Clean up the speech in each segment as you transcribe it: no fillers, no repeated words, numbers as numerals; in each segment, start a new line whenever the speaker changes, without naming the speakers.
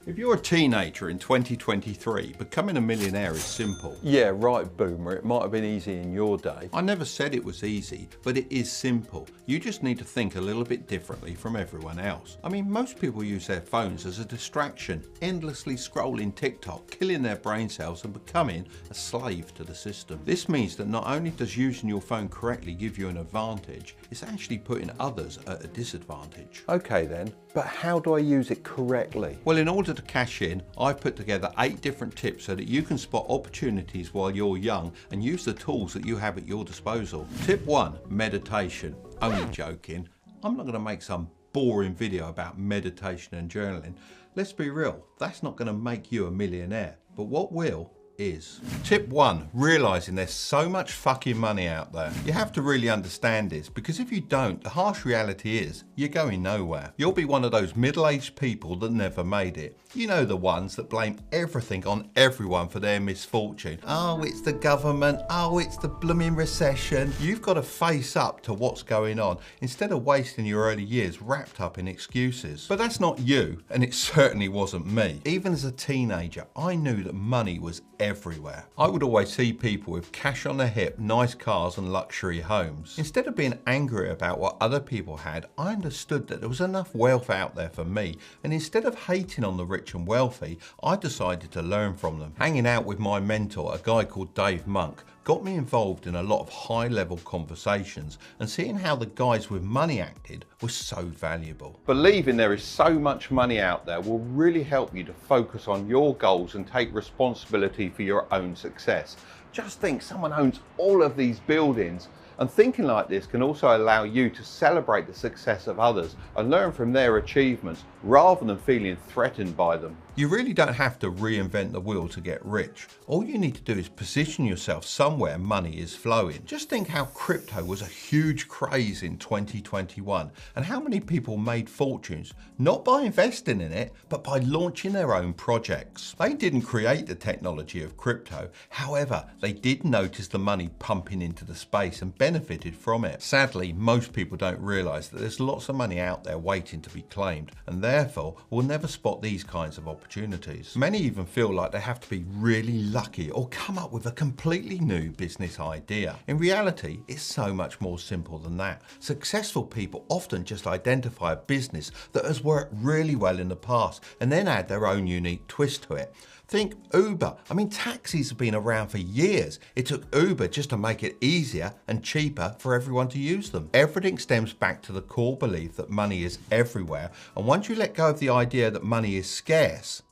If you're a teenager in 2023, becoming a millionaire is simple.
Yeah, right, Boomer. It might have been easy in your day.
I never said it was easy, but it is simple. You just need to think a little bit differently from everyone else. I mean, most people use their phones as a distraction, endlessly scrolling TikTok, killing their brain cells and becoming a slave to the system. This means that not only does using your phone correctly give you an advantage, it's actually putting others at a disadvantage.
Okay then, but how do I use it correctly?
Well, in order to cash in, I've put together 8 different tips so that you can spot opportunities while you're young and use the tools that you have at your disposal. Tip 1, meditation. Only joking. I'm not going to make some boring video about meditation and journaling. Let's be real, that's not going to make you a millionaire. But what will is. Tip 1, realizing there's so much fucking money out there. You have to really understand this, because if you don't, the harsh reality is you're going nowhere. You'll be one of those middle-aged people that never made it. You know, the ones that blame everything on everyone for their misfortune. Oh, it's the government. Oh, it's the blooming recession. You've got to face up to what's going on instead of wasting your early years wrapped up in excuses. But that's not you, and it certainly wasn't me. Even as a teenager, I knew that money was everywhere. I would always see people with cash on their hip, nice cars and luxury homes. Instead of being angry about what other people had, I understood that there was enough wealth out there for me, and instead of hating on the rich and wealthy, I decided to learn from them. Hanging out with my mentor, a guy called Dave Monk, got me involved in a lot of high-level conversations, and seeing how the guys with money acted was so valuable. Believing there is so much money out there will really help you to focus on your goals and take responsibility for your own success. Just think, someone owns all of these buildings, and thinking like this can also allow you to celebrate the success of others and learn from their achievements rather than feeling threatened by them. You really don't have to reinvent the wheel to get rich. All you need to do is position yourself somewhere money is flowing. Just think how crypto was a huge craze in 2021 and how many people made fortunes, not by investing in it, but by launching their own projects. They didn't create the technology of crypto. However, they did notice the money pumping into the space and benefited from it. Sadly, most people don't realize that there's lots of money out there waiting to be claimed, and therefore will never spot these kinds of opportunities. Many even feel like they have to be really lucky or come up with a completely new business idea. In reality, it's so much more simple than that. Successful people often just identify a business that has worked really well in the past and then add their own unique twist to it. Think Uber. I mean, taxis have been around for years. It took Uber just to make it easier and cheaper for everyone to use them. Everything stems back to the core belief that money is everywhere, and once you let go of the idea that money is scarce,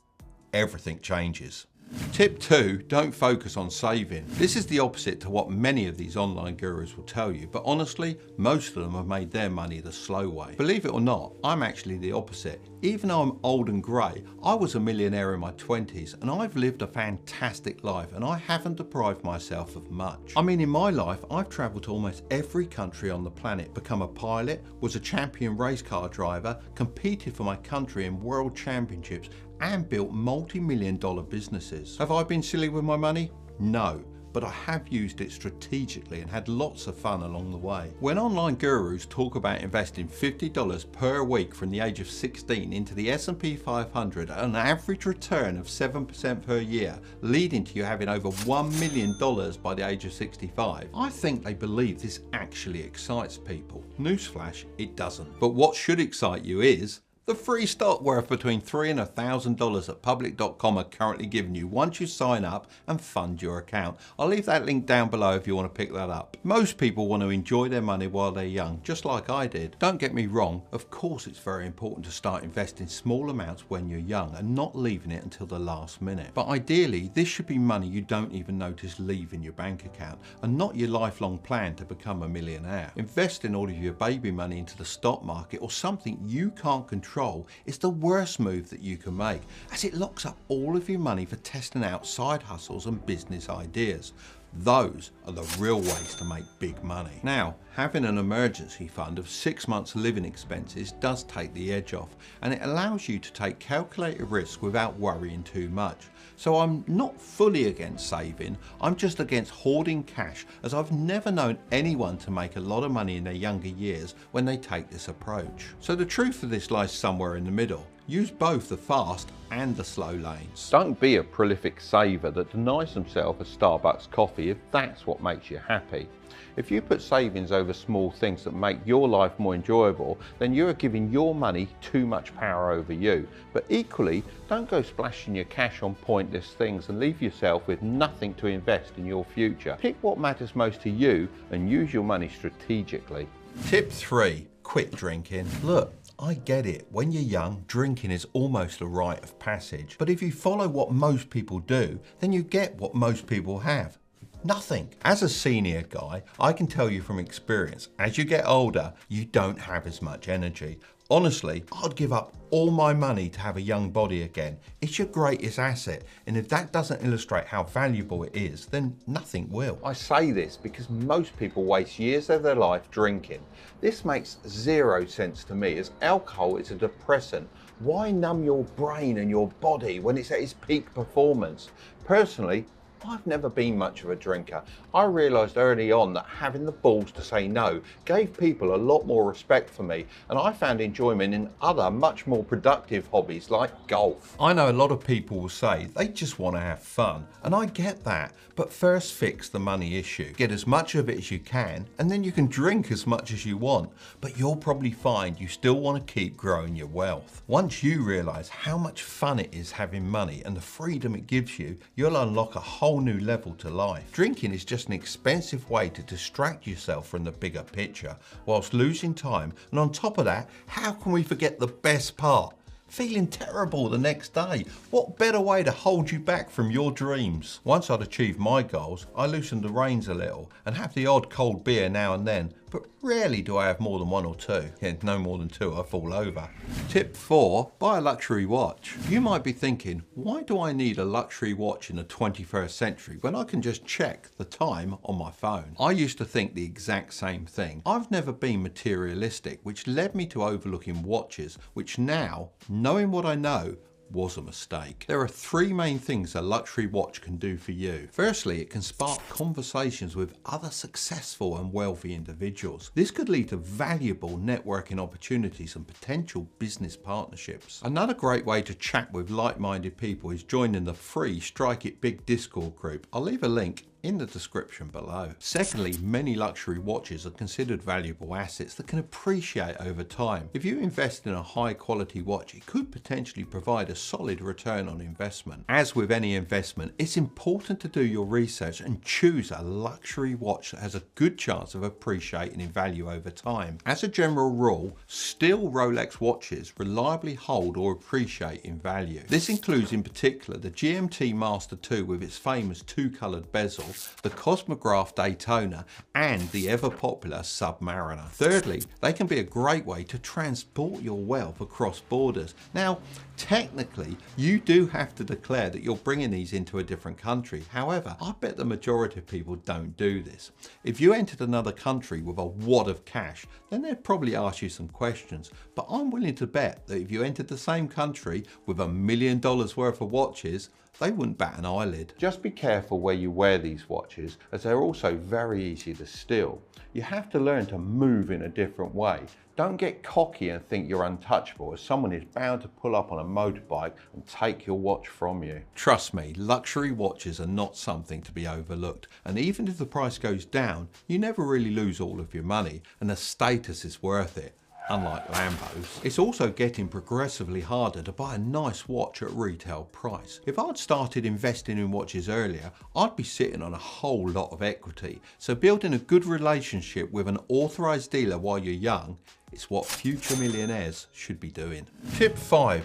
everything changes. Tip 2, don't focus on saving. This is the opposite to what many of these online gurus will tell you, but honestly, most of them have made their money the slow way. Believe it or not, I'm actually the opposite. Even though I'm old and grey, I was a millionaire in my 20s and I've lived a fantastic life and I haven't deprived myself of much. I mean, in my life, I've travelled to almost every country on the planet, become a pilot, was a champion race car driver, competed for my country in world championships, and built multi-million-dollar businesses. Have I been silly with my money? No, but I have used it strategically and had lots of fun along the way. When online gurus talk about investing $50 per week from the age of 16 into the S&P 500 at an average return of 7% per year, leading to you having over $1 million by the age of 65, I think they believe this actually excites people. Newsflash, it doesn't. But what should excite you is the free stock worth between $3,000 and $1,000 at public.com are currently giving you once you sign up and fund your account. I'll leave that link down below if you want to pick that up. Most people want to enjoy their money while they're young, just like I did. Don't get me wrong, of course it's very important to start investing small amounts when you're young and not leaving it until the last minute. But ideally, this should be money you don't even notice leaving your bank account and not your lifelong plan to become a millionaire. Investing all of your baby money into the stock market or something you can't control is the worst move that you can make, as it locks up all of your money for testing out side hustles and business ideas. Those are the real ways to make big money. Now, having an emergency fund of 6 months living expenses does take the edge off, and it allows you to take calculated risk without worrying too much. So I'm not fully against saving, I'm just against hoarding cash, as I've never known anyone to make a lot of money in their younger years when they take this approach. So the truth of this lies somewhere in the middle. Use both the fast and the slow lanes.
Don't be a prolific saver that denies himself a Starbucks coffee if that's what makes you happy. If you put savings over small things that make your life more enjoyable, then you are giving your money too much power over you. But equally, don't go splashing your cash on pointless things and leave yourself with nothing to invest in your future. Pick what matters most to you and use your money strategically.
Tip 3. Quit drinking. Look, I get it. When you're young, drinking is almost a rite of passage. But if you follow what most people do, then you get what most people have. Nothing. As a senior guy, I can tell you from experience, as you get older, you don't have as much energy. Honestly, I'd give up all my money to have a young body again. It's your greatest asset, and if that doesn't illustrate how valuable it is, then nothing will.
I say this because most people waste years of their life drinking. This makes zero sense to me, as alcohol is a depressant. Why numb your brain and your body when it's at its peak performance? Personally, I've never been much of a drinker. I realised early on that having the balls to say no gave people a lot more respect for me, and I found enjoyment in other much more productive hobbies like golf.
I know a lot of people will say they just want to have fun, and I get that, but first fix the money issue. Get as much of it as you can, and then you can drink as much as you want, but you'll probably find you still want to keep growing your wealth. Once you realise how much fun it is having money and the freedom it gives you, you'll unlock a whole new level to life. Drinking is just an expensive way to distract yourself from the bigger picture whilst losing time, and on top of that, how can we forget the best part? Feeling terrible the next day. What better way to hold you back from your dreams? Once I'd achieved my goals, I loosened the reins a little and have the odd cold beer now and then, but rarely do I have more than one or two. Yeah, no more than two, I fall over. Tip 4, buy a luxury watch. You might be thinking, why do I need a luxury watch in the 21st century when I can just check the time on my phone? I used to think the exact same thing. I've never been materialistic, which led me to overlooking watches, which now, knowing what I know, was a mistake. There are 3 main things a luxury watch can do for you. Firstly, it can spark conversations with other successful and wealthy individuals. This could lead to valuable networking opportunities and potential business partnerships. Another great way to chat with like-minded people is joining the free Strike It Big Discord group. I'll leave a link in the description below. Secondly, many luxury watches are considered valuable assets that can appreciate over time. If you invest in a high quality watch, it could potentially provide a solid return on investment. As with any investment, it's important to do your research and choose a luxury watch that has a good chance of appreciating in value over time. As a general rule, still Rolex watches reliably hold or appreciate in value. This includes in particular the GMT Master 2 with its famous 2-coloured bezel, the Cosmograph Daytona, and the ever-popular Submariner. Thirdly, they can be a great way to transport your wealth across borders. Now, technically, you do have to declare that you're bringing these into a different country. However, I bet the majority of people don't do this. If you entered another country with a wad of cash, then they'd probably ask you some questions. But I'm willing to bet that if you entered the same country with $1 million worth of watches, they wouldn't bat an eyelid.
Just be careful where you wear these watches, as they're also very easy to steal. You have to learn to move in a different way. Don't get cocky and think you're untouchable, as someone is bound to pull up on a motorbike and take your watch from you.
Trust me, luxury watches are not something to be overlooked, and even if the price goes down, you never really lose all of your money, and the status is worth it. Unlike Lambos, it's also getting progressively harder to buy a nice watch at retail price. If I'd started investing in watches earlier, I'd be sitting on a whole lot of equity. So building a good relationship with an authorized dealer while you're young is what future millionaires should be doing. Tip 5.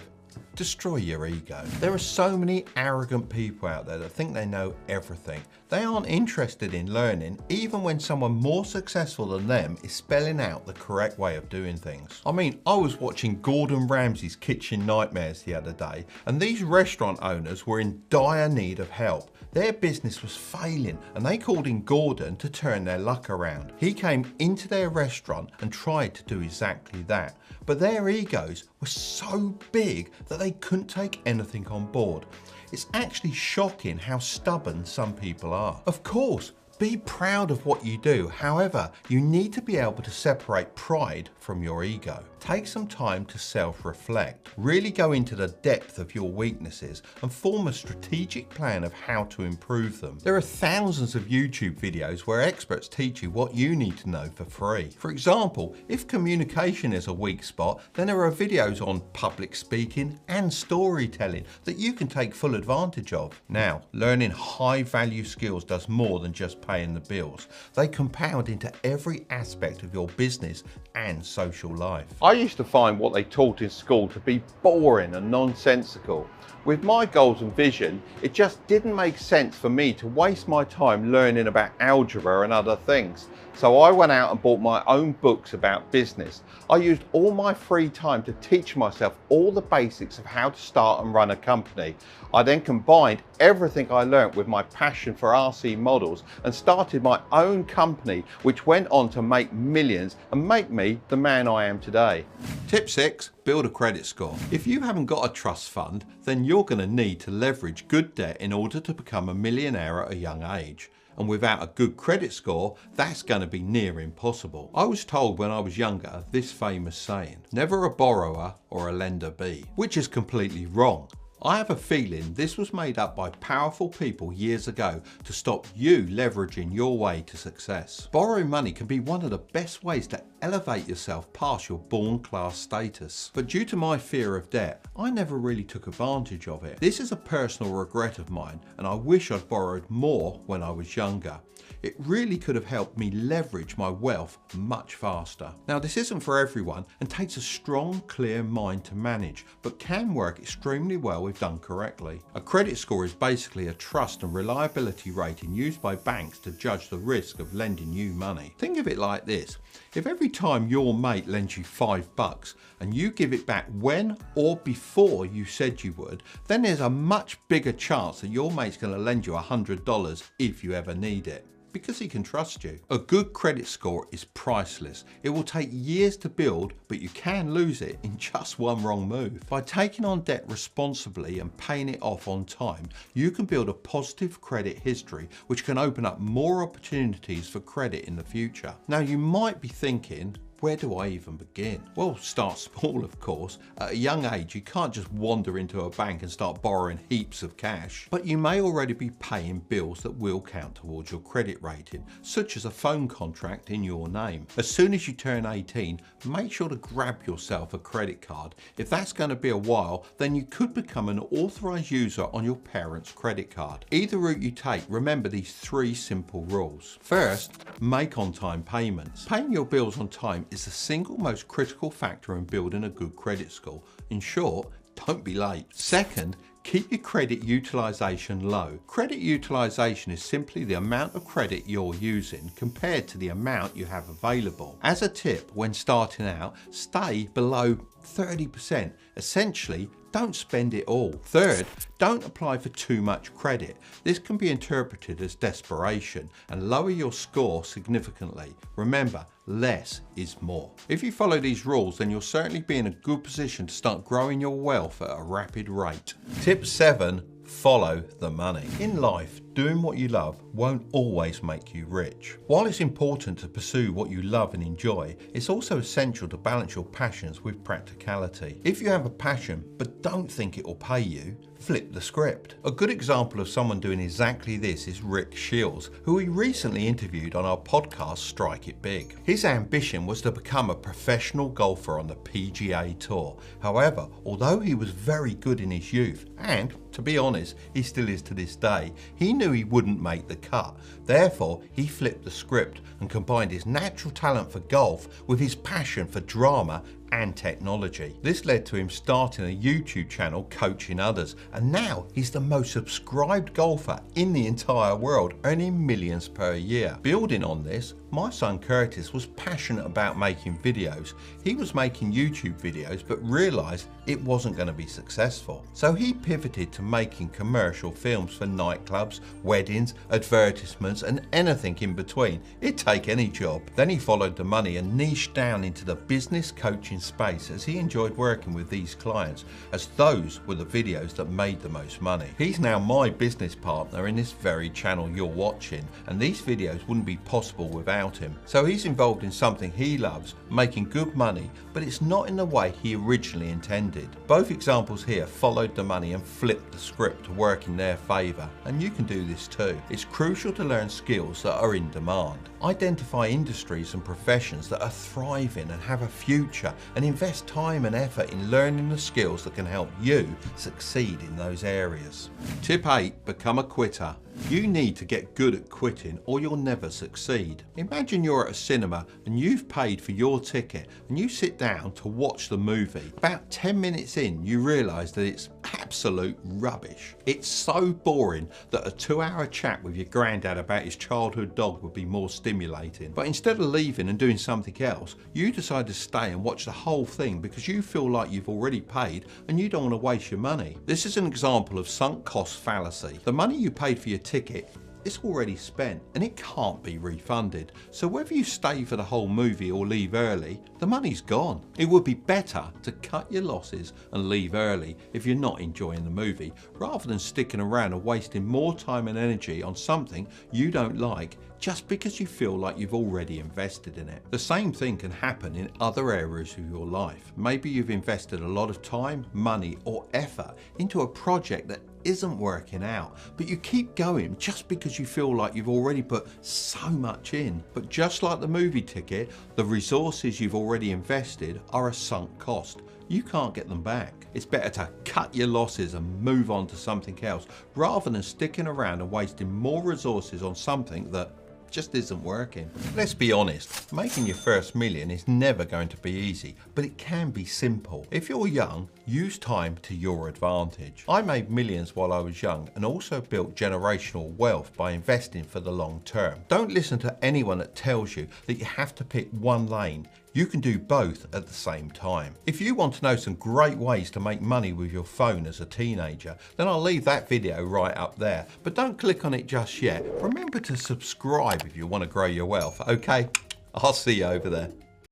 Destroy your ego. There are so many arrogant people out there that think they know everything. They aren't interested in learning, even when someone more successful than them is spelling out the correct way of doing things. I mean, I was watching Gordon Ramsay's Kitchen Nightmares the other day, and these restaurant owners were in dire need of help. Their business was failing, and they called in Gordon to turn their luck around. He came into their restaurant and tried to do exactly that, but their egos were so big that they couldn't take anything on board. It's actually shocking how stubborn some people are. Of course, Be proud of what you do. However, you need to be able to separate pride from your ego. Take some time to self-reflect. Really go into the depth of your weaknesses and form a strategic plan of how to improve them. There are thousands of YouTube videos where experts teach you what you need to know for free. For example, if communication is a weak spot, then there are videos on public speaking and storytelling that you can take full advantage of. Now, learning high-value skills does more than just paying the bills. They compound into every aspect of your business and social life.
I used to find what they taught in school to be boring and nonsensical. With my goals and vision, it just didn't make sense for me to waste my time learning about algebra and other things. So I went out and bought my own books about business. I used all my free time to teach myself all the basics of how to start and run a company. I then combined everything I learned with my passion for RC models and started my own company, which went on to make millions and make me the man I am today.
Tip 6, build a credit score. If you haven't got a trust fund, then you're going to need to leverage good debt in order to become a millionaire at a young age. And without a good credit score, that's going to be near impossible. I was told when I was younger this famous saying, never a borrower or a lender be, which is completely wrong. I have a feeling this was made up by powerful people years ago to stop you leveraging your way to success. Borrowing money can be one of the best ways to elevate yourself past your born class status. But due to my fear of debt, I never really took advantage of it. This is a personal regret of mine, and I wish I'd borrowed more when I was younger. It really could have helped me leverage my wealth much faster. Now, this isn't for everyone and takes a strong, clear mind to manage, but can work extremely well if done correctly. A credit score is basically a trust and reliability rating used by banks to judge the risk of lending you money. Think of it like this. If every time your mate lends you $5 and you give it back when or before you said you would, then there's a much bigger chance that your mate's going to lend you $100 if you ever need it, because he can trust you. A good credit score is priceless. It will take years to build, but you can lose it in just one wrong move. By taking on debt responsibly and paying it off on time, you can build a positive credit history, which can open up more opportunities for credit in the future. Now, you might be thinking, where do I even begin? Well, start small, of course. At a young age, you can't just wander into a bank and start borrowing heaps of cash. But you may already be paying bills that will count towards your credit rating, such as a phone contract in your name. As soon as you turn 18, make sure to grab yourself a credit card. If that's going to be a while, then you could become an authorized user on your parents' credit card. Either route you take, remember these 3 simple rules. First, make on-time payments. Paying your bills on time is the single most critical factor in building a good credit score. In short, don't be late. Second, keep your credit utilization low. Credit utilization is simply the amount of credit you're using compared to the amount you have available. As a tip, when starting out, stay below 30%. Essentially, don't spend it all. Third, don't apply for too much credit. This can be interpreted as desperation and lower your score significantly. Remember, less is more. If you follow these rules, then you'll certainly be in a good position to start growing your wealth at a rapid rate. Tip 7, follow the money. In life, doing what you love won't always make you rich. While it's important to pursue what you love and enjoy, it's also essential to balance your passions with practicality. If you have a passion but don't think it will pay you, flip the script. A good example of someone doing exactly this is Rick Shields, who we recently interviewed on our podcast Strike It Big. His ambition was to become a professional golfer on the PGA Tour. However, although he was very good in his youth, and to be honest, he still is to this day, he knew he wouldn't make the cut. Therefore, he flipped the script and combined his natural talent for golf with his passion for drama and technology. This led to him starting a YouTube channel coaching others, and now he's the most subscribed golfer in the entire world, earning millions per year. Building on this, My son Curtis was passionate about making videos. He was making YouTube videos but realised it wasn't going to be successful. So he pivoted to making commercial films for nightclubs, weddings, advertisements and anything in between. It'd take any job. Then he followed the money and niched down into the business coaching space as he enjoyed working with these clients, as those were the videos that made the most money. He's now my business partner in this very channel you're watching, and these videos wouldn't be possible without him. So he's involved in something he loves, making good money, but it's not in the way he originally intended. Both examples here followed the money and flipped the script to work in their favour, and you can do this too. It's crucial to learn skills that are in demand. Identify industries and professions that are thriving and have a future, and invest time and effort in learning the skills that can help you succeed in those areas. Tip 8. Become a quitter. You need to get good at quitting or you'll never succeed. Imagine you're at a cinema and you've paid for your ticket and you sit down to watch the movie. About 10 minutes in, you realise that it's absolute rubbish. It's so boring that a 2-hour chat with your granddad about his childhood dog would be more stimulating. But instead of leaving and doing something else, you decide to stay and watch the whole thing because you feel like you've already paid and you don't want to waste your money. This is an example of sunk cost fallacy. The money you paid for your ticket, it's already spent and it can't be refunded. So whether you stay for the whole movie or leave early, the money's gone. It would be better to cut your losses and leave early if you're not enjoying the movie, rather than sticking around and wasting more time and energy on something you don't like just because you feel like you've already invested in it. The same thing can happen in other areas of your life. Maybe you've invested a lot of time, money or effort into a project that isn't working out, but you keep going just because you feel like you've already put so much in. But just like the movie ticket, the resources you've already invested are a sunk cost. You can't get them back. It's better to cut your losses and move on to something else, rather than sticking around and wasting more resources on something that just isn't working. Let's be honest, making your first million is never going to be easy, but it can be simple. If you're young, use time to your advantage. I made millions while I was young and also built generational wealth by investing for the long term. Don't listen to anyone that tells you that you have to pick one lane. You can do both at the same time. If you want to know some great ways to make money with your phone as a teenager, then I'll leave that video right up there. But don't click on it just yet. Remember to subscribe if you want to grow your wealth, okay? I'll see you over there.